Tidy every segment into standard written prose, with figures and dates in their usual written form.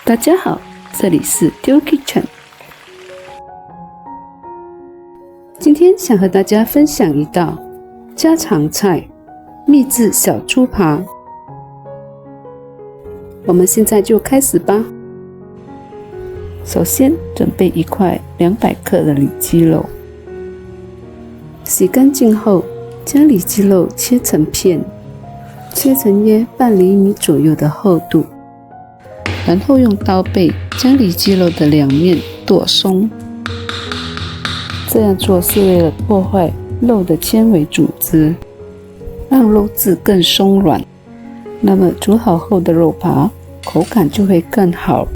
大家好，这里是丢 Kitchen。今天想和大家分享一道家常菜——秘制小猪扒。我们现在就开始吧。首先准备一块200克的里脊肉，洗干净后，将里脊肉切成片，切成约半厘米左右的厚度。然后用刀背将里脊肉的两面剁松，这样做是为了破坏肉的纤维组织，让肉质更松软。那么煮好后的肉扒口感就会更好，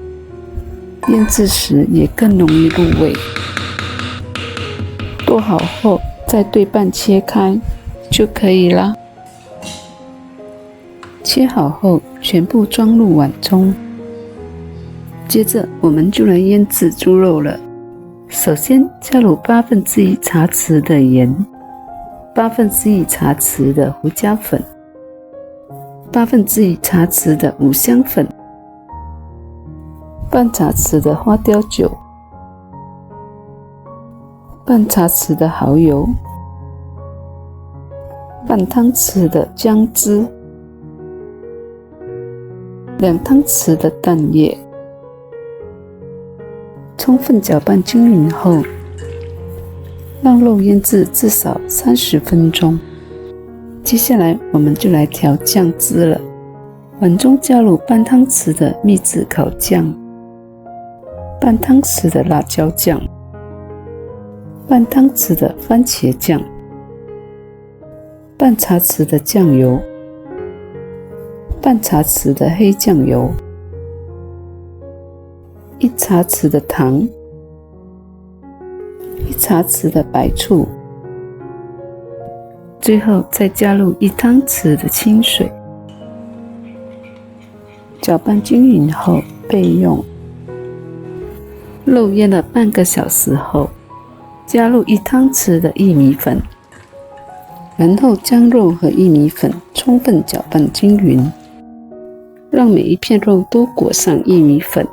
腌制时也更容易入味。剁好后再对半切开就可以了。切好后全部装入碗中。接着我们就来腌制猪肉了。首先加入1/8茶匙的盐，1/8茶匙的胡椒粉，1/8茶匙的五香粉，半茶匙的花雕酒，半茶匙的蚝油，半汤匙的姜汁，2汤匙的蛋液。充分搅拌均匀后，让肉腌制至少30分钟。接下来我们就来调酱汁了。碗中加入半汤匙的秘制烤酱，半汤匙的辣椒酱，半汤匙的番茄酱，半茶匙的酱油，半茶匙的黑酱油，1茶匙的糖，1茶匙的白醋，最后再加入1汤匙的清水，搅拌均匀后备用。肉腌了半个小时后，加入1汤匙的薏米粉，然后将肉和薏米粉充分搅拌均匀，让每一片肉都裹上薏米粉。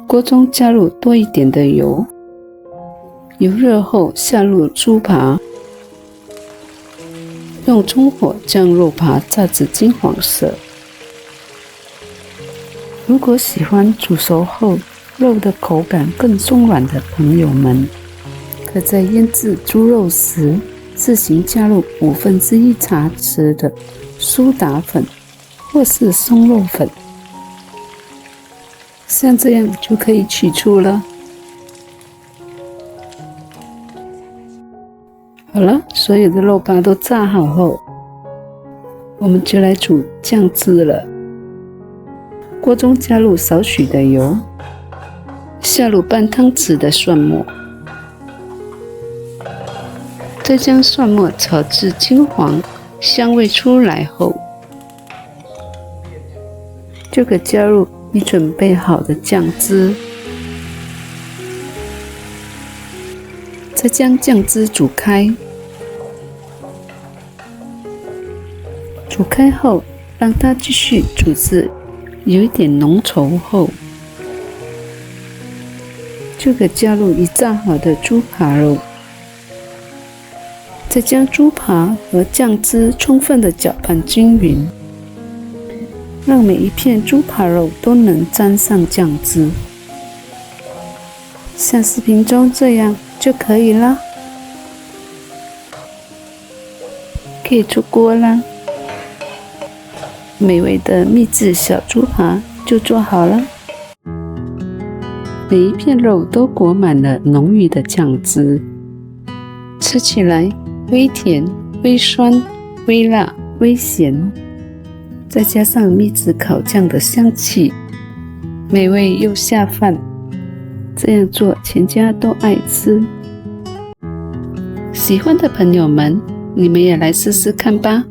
锅中加入多一点的油，油热后下入猪扒，用中火将肉扒炸至金黄色。如果喜欢煮熟后肉的口感更松软的朋友们，可在腌制猪肉时自行加入1/5茶匙的苏打粉或是松肉粉，像这样就可以取出了。好了，所有的肉扒都炸好后，我们就来煮酱汁了。锅中加入少许的油，下入半汤匙的蒜末，再将蒜末炒至金黄，香味出来后，就可加入已准备好的酱汁，再将酱汁煮开。煮开后，让它继续煮至有一点浓稠后，就可加入已炸好的猪扒肉，再将猪扒和酱汁充分的搅拌均匀，让每一片猪扒肉都能沾上酱汁，像视频中这样就可以啦。可以出锅啦，美味的秘制小猪扒就做好了。每一片肉都裹满了浓郁的酱汁，吃起来微甜、微酸、微辣、微咸，再加上秘制烤酱的香气，美味又下饭。这样做全家都爱吃。喜欢的朋友们，你们也来试试看吧。